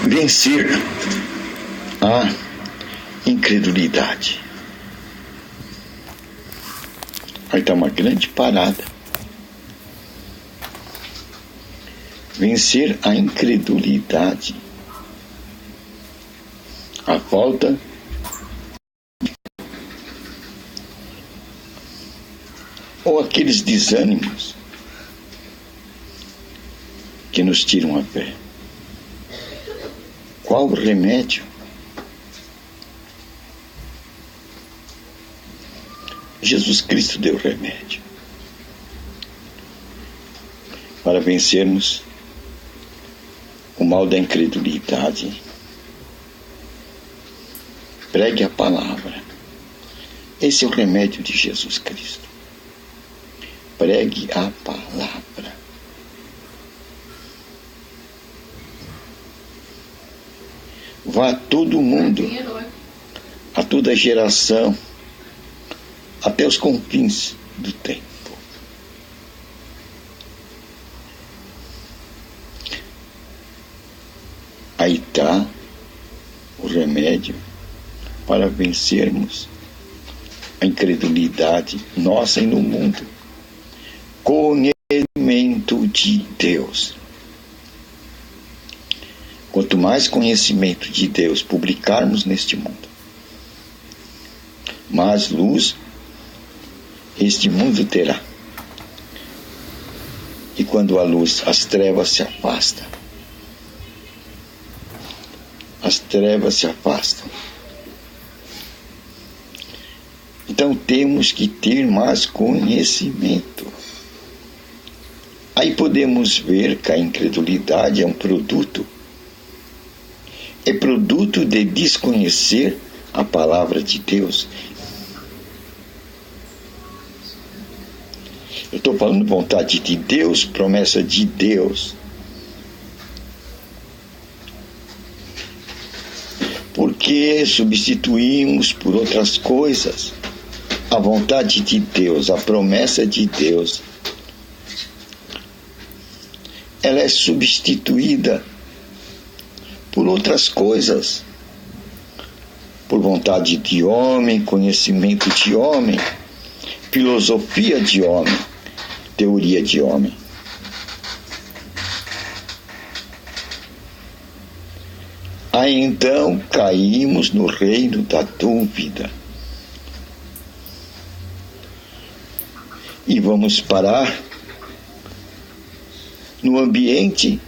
vencer a incredulidade. Aí está uma grande parada. Vencer a incredulidade. A falta ou aqueles desânimos que nos tiram a fé. Qual o remédio? Jesus Cristo deu remédio para vencermos o mal da incredulidade. Pregue a palavra. Esse é o remédio de Jesus Cristo. Pregue a palavra. Vá a todo mundo, a toda geração, até os confins do tempo. Aí está o remédio para vencermos a incredulidade nossa e no mundo. Conhecimento de Deus. Quanto mais conhecimento de Deus publicarmos neste mundo, mais luz este mundo terá. E quando a luz, as trevas se afastam. As trevas se afastam. Então temos que ter mais conhecimento. Aí podemos ver que a incredulidade é um produto. É produto de desconhecer a palavra de Deus. Eu estou falando vontade de Deus, promessa de Deus. Porque substituímos por outras coisas a vontade de Deus, a promessa de Deus. Ela é substituída por outras coisas, por vontade de homem, conhecimento de homem, filosofia de homem, teoria de homem. Aí então caímos no reino da dúvida. E vamos parar no ambiente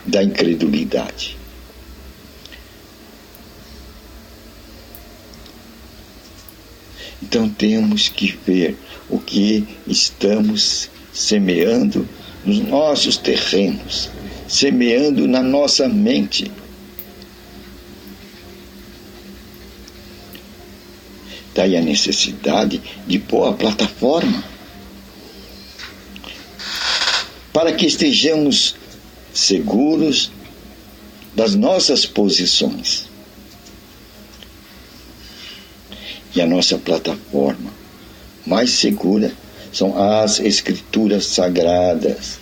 da incredulidade. Então temos que ver o que estamos semeando nos nossos terrenos, semeando na nossa mente. Daí a necessidade de pôr a plataforma para que estejamos seguros das nossas posições. E a nossa plataforma mais segura são as Escrituras Sagradas.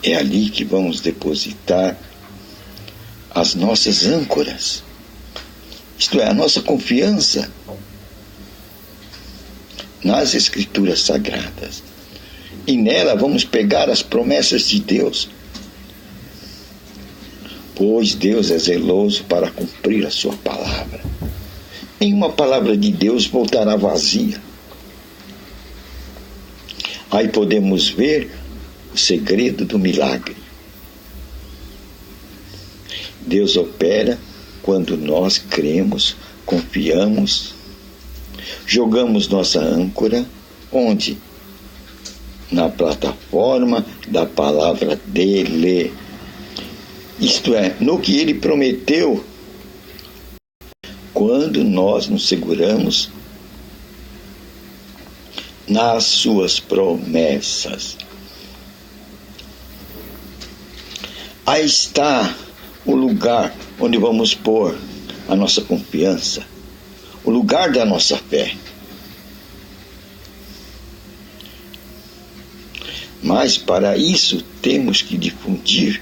É ali que vamos depositar as nossas âncoras. Isto é, a nossa confiança nas Escrituras Sagradas. E nela vamos pegar as promessas de Deus. Pois Deus é zeloso para cumprir a sua palavra. Nenhuma palavra de Deus voltará vazia. Aí podemos ver o segredo do milagre. Deus opera quando nós cremos, confiamos, jogamos nossa âncora, onde? Na plataforma da palavra dele. Isto é, no que ele prometeu, quando nós nos seguramos nas suas promessas. Aí está o lugar onde vamos pôr a nossa confiança, o lugar da nossa fé. Mas para isso temos que difundir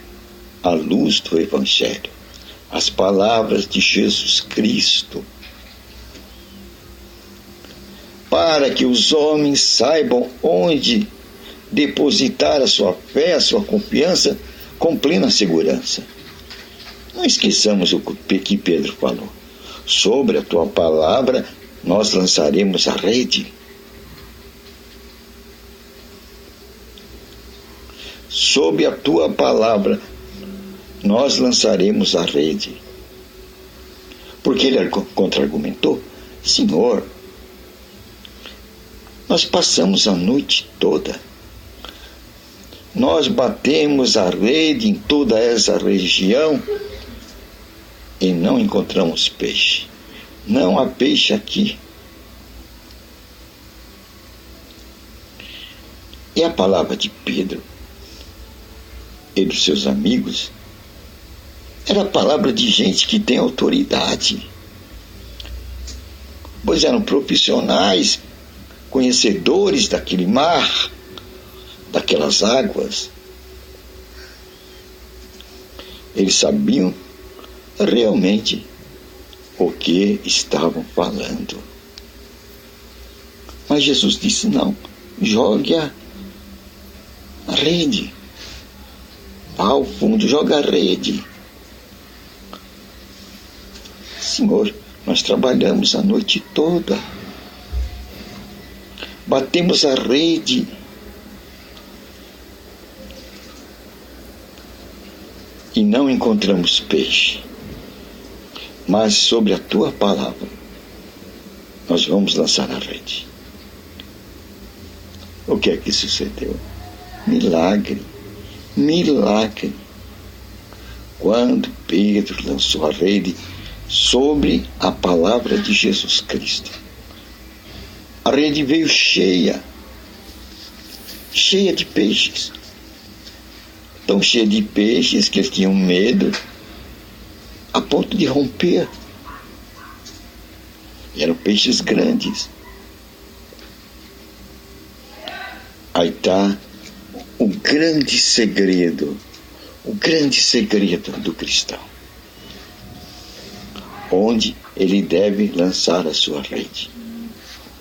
a luz do Evangelho, as palavras de Jesus Cristo, para que os homens saibam onde depositar a sua fé, a sua confiança com plena segurança. Não esqueçamos o que Pedro falou. Sobre a tua palavra nós lançaremos a rede. Sob a tua palavra nós lançaremos a rede. Porque ele contra-argumentou: Senhor, nós passamos a noite toda, nós batemos a rede em toda essa região e não encontramos peixe. Não há peixe aqui. E a palavra de Pedro e dos seus amigos era a palavra de gente que tem autoridade, pois eram profissionais, conhecedores daquele mar, daquelas águas. Eles sabiam realmente o que estavam falando. Mas Jesus disse: não, jogue a rede. Vá ao fundo, joga a rede. Senhor, nós trabalhamos a noite toda, batemos a rede e não encontramos peixe. Mas sobre a tua palavra nós vamos lançar a rede. O que é que sucedeu? Milagre. Milagre. Quando Pedro lançou a rede sobre a palavra de Jesus Cristo, a rede veio cheia de peixes. Tão cheia de peixes que eles tinham medo a ponto de romper. E eram peixes grandes. Aí está o grande segredo do cristão. Onde ele deve lançar a sua rede.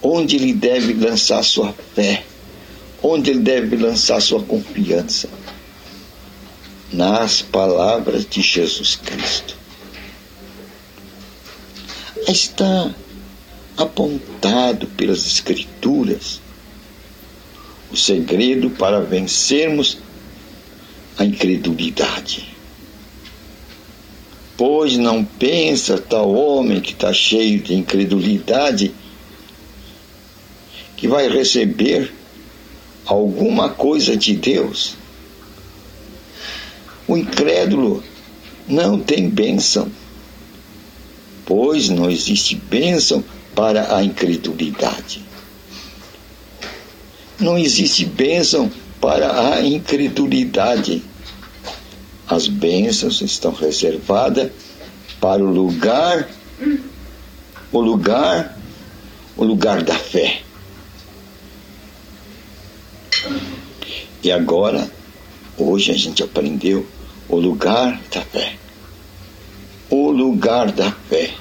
Onde ele deve lançar a sua fé. Onde ele deve lançar a sua confiança. Nas palavras de Jesus Cristo. Está apontado pelas Escrituras o segredo para vencermos a incredulidade. Pois não pensa tal homem que está cheio de incredulidade que vai receber alguma coisa de Deus. O incrédulo não tem bênção, pois não existe bênção para a incredulidade. Não existe bênção para a incredulidade. As bênçãos estão reservadas para o lugar da fé. E agora, hoje a gente aprendeu o lugar da fé. O lugar da fé.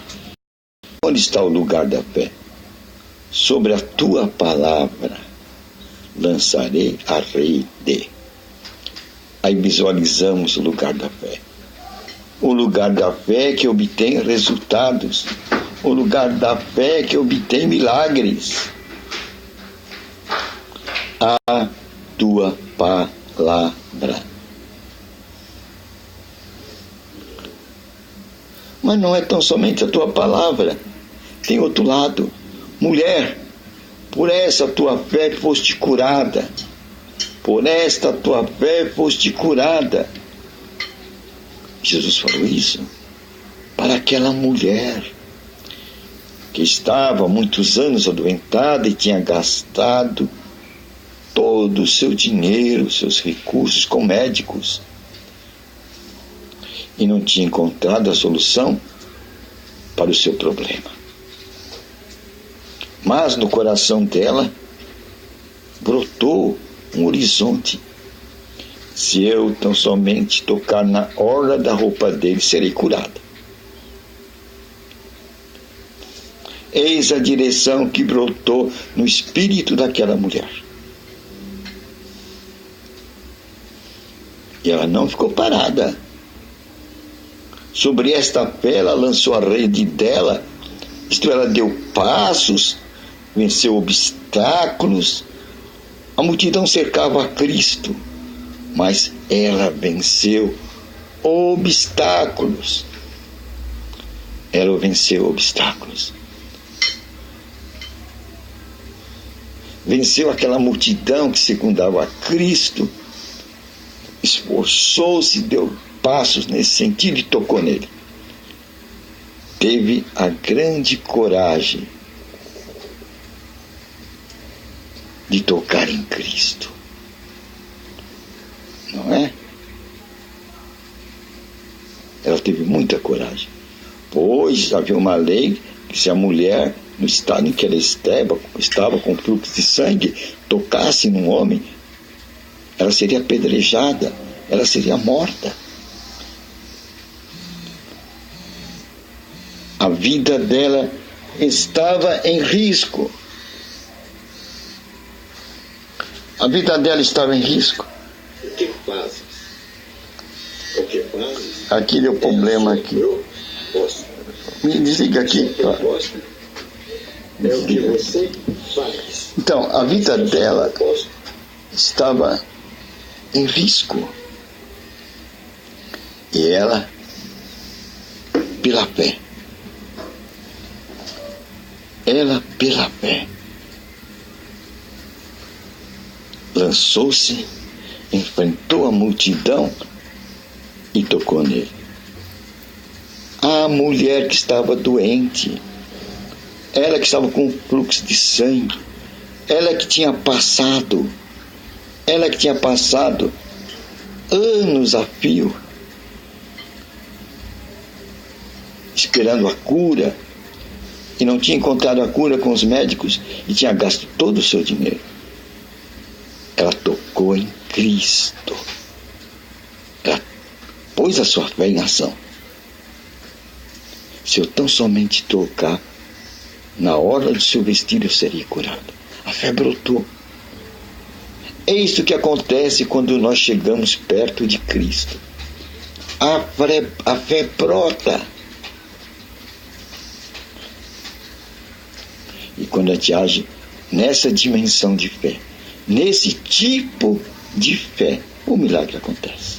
Onde está o lugar da fé? Sobre a tua palavra lançarei a rede. Aí visualizamos o lugar da fé. O lugar da fé que obtém resultados. O lugar da fé que obtém milagres. A tua palavra. Mas não é tão somente a tua palavra. Tem outro lado. Mulher, por essa tua fé foste curada. Por esta tua fé foste curada. Jesus falou isso para aquela mulher que estava há muitos anos adoentada e tinha gastado todo o seu dinheiro, seus recursos com médicos. E não tinha encontrado a solução para o seu problema. Mas no coração dela brotou um horizonte Se eu tão somente tocar na orla da roupa dele, serei curada. Eis a direção que brotou no espírito daquela mulher. E ela não ficou parada. Sobre esta fé, ela lançou a rede dela, isto, ela deu passos, venceu obstáculos. A multidão cercava a Cristo, mas ela venceu obstáculos. Ela venceu obstáculos. Venceu aquela multidão que secundava a Cristo, esforçou-se, deu passos nesse sentido e tocou nele. Teve a grande coragem de tocar em Cristo. Não é? Ela teve muita coragem. Pois havia uma lei que se a mulher, no estado em que ela estava com fluxo de sangue, tocasse num homem, ela seria apedrejada, ela seria morta. A vida dela estava em risco. A vida dela estava em risco. O que fazes? O que fazes? Aquele é o problema aqui. Me desliga aqui. É o que você faz. Então, a vida dela estava em risco. E ela, pela fé, lançou-se, enfrentou a multidão e tocou nele. A mulher que estava doente, ela que estava com fluxo de sangue, ela que tinha passado anos a fio, esperando a cura, e não tinha encontrado a cura com os médicos e tinha gasto todo o seu dinheiro. Ela tocou em Cristo. Ela pôs a sua fé em ação. Se eu tão somente tocar na orla do seu vestido, eu serei curado. A fé brotou. É isso que acontece quando nós chegamos perto de Cristo. A fé brota. E quando a gente age nessa dimensão de fé, nesse tipo de fé, o milagre acontece.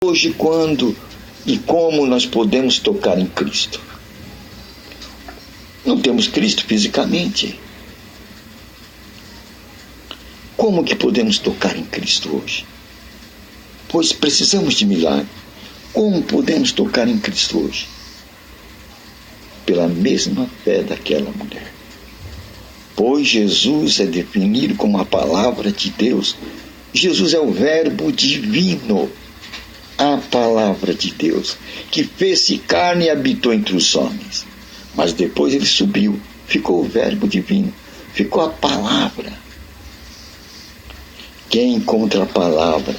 Hoje, quando e como nós podemos tocar em Cristo? Não temos Cristo fisicamente. Como que podemos tocar em Cristo hoje? Pois precisamos de milagre. Como podemos tocar em Cristo hoje? Pela mesma fé daquela mulher. Pois Jesus é definido como a palavra de Deus. Jesus é o verbo divino, a palavra de Deus, que fez-se carne e habitou entre os homens. Mas depois ele subiu, ficou o verbo divino, ficou a palavra. Quem encontra a palavra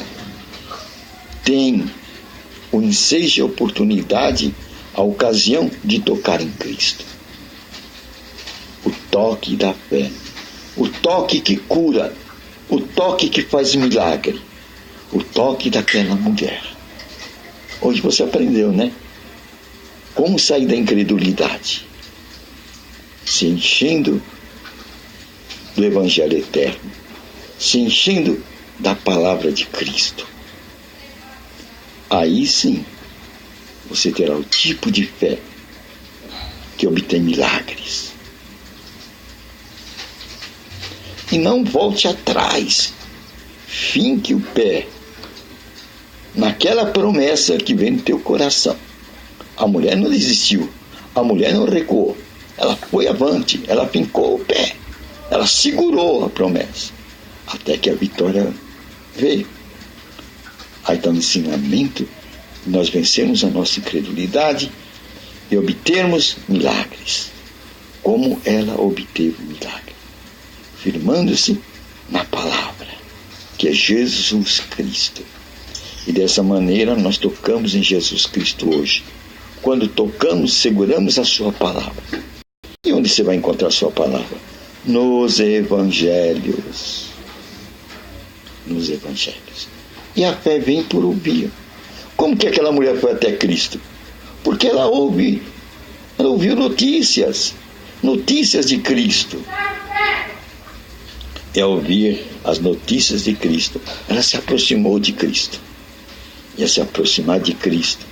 tem o ensejo e a oportunidade, a ocasião de tocar em Cristo. O toque da fé, o toque que cura, o toque que faz milagre, o toque daquela mulher. Hoje você aprendeu, né? Como sair da incredulidade? Se enchendo do Evangelho eterno, se enchendo da palavra de Cristo. Aí sim, você terá o tipo de fé que obtém milagres. E não volte atrás. Finque o pé naquela promessa que vem no teu coração. A mulher não desistiu. A mulher não recuou. Ela foi avante. Ela fincou o pé. Ela segurou a promessa. Até que a vitória veio. Aí está o ensinamento. Nós vencemos a nossa incredulidade e obtermos milagres. Como ela obteve o milagre? Firmando-se na palavra. que é Jesus Cristo. E dessa maneira nós tocamos em Jesus Cristo hoje. Quando tocamos, seguramos a sua palavra. E onde você vai encontrar a sua palavra? Nos evangelhos. Nos evangelhos. E a fé vem por ouvir. Como que aquela mulher foi até Cristo? Porque ela ouviu notícias de Cristo. E ao ouvir as notícias de Cristo, ela se aproximou de Cristo. E a se aproximar de Cristo,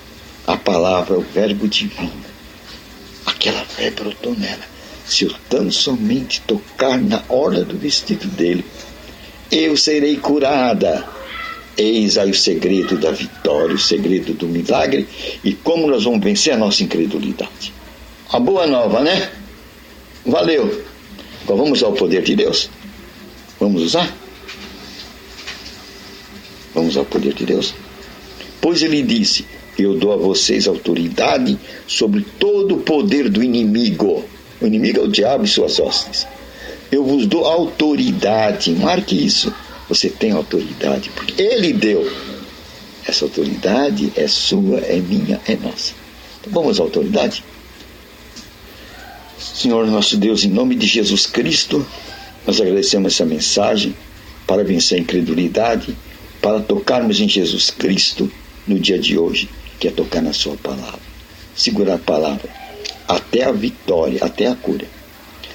a palavra, o verbo divino, aquela fé brotou nela. Se eu tão somente tocar na orla do vestido dele, eu serei curada. Eis aí o segredo da vitória, o segredo do milagre e como nós vamos vencer a nossa incredulidade. A boa nova, né? Valeu! Agora vamos usar o poder de Deus? Vamos usar? Vamos usar o poder de Deus? Pois ele disse: eu dou a vocês autoridade sobre todo o poder do inimigo. O inimigo é o diabo e suas hostes. Eu vos dou autoridade. Marque isso. Você tem autoridade, porque ele deu. Essa autoridade é sua, é minha, é nossa. Então vamos à autoridade? Senhor nosso Deus, em nome de Jesus Cristo, nós agradecemos essa mensagem para vencer a incredulidade, para tocarmos em Jesus Cristo no dia de hoje, que é tocar na sua palavra. Segurar a palavra até a vitória, até a cura.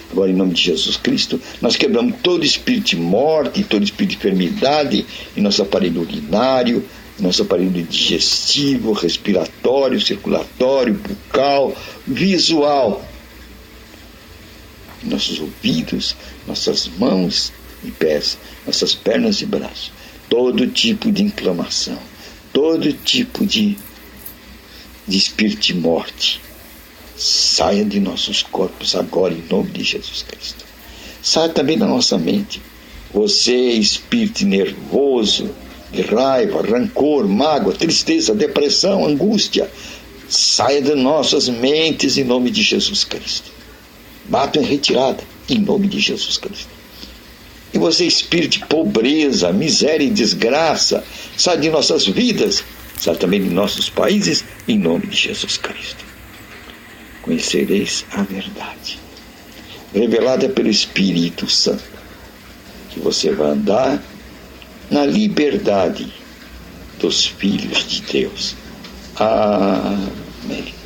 Agora, em nome de Jesus Cristo, nós quebramos todo espírito de morte, todo espírito de enfermidade em nosso aparelho urinário, em nosso aparelho digestivo, respiratório, circulatório, bucal, visual, em nossos ouvidos, nossas mãos e pés, nossas pernas e braços. Todo tipo de inflamação, todo tipo de espírito de morte, saia de nossos corpos agora em nome de Jesus Cristo. Saia também da nossa mente. Você, espírito nervoso, de raiva, rancor, mágoa, tristeza, depressão, angústia, saia de nossas mentes em nome de Jesus Cristo. Bata em retirada em nome de Jesus Cristo. E você, espírito de pobreza, miséria e desgraça, saia de nossas vidas, saia também de nossos países em nome de Jesus Cristo. Conhecereis a verdade, revelada pelo Espírito Santo, que você vai andar na liberdade dos filhos de Deus. Amém.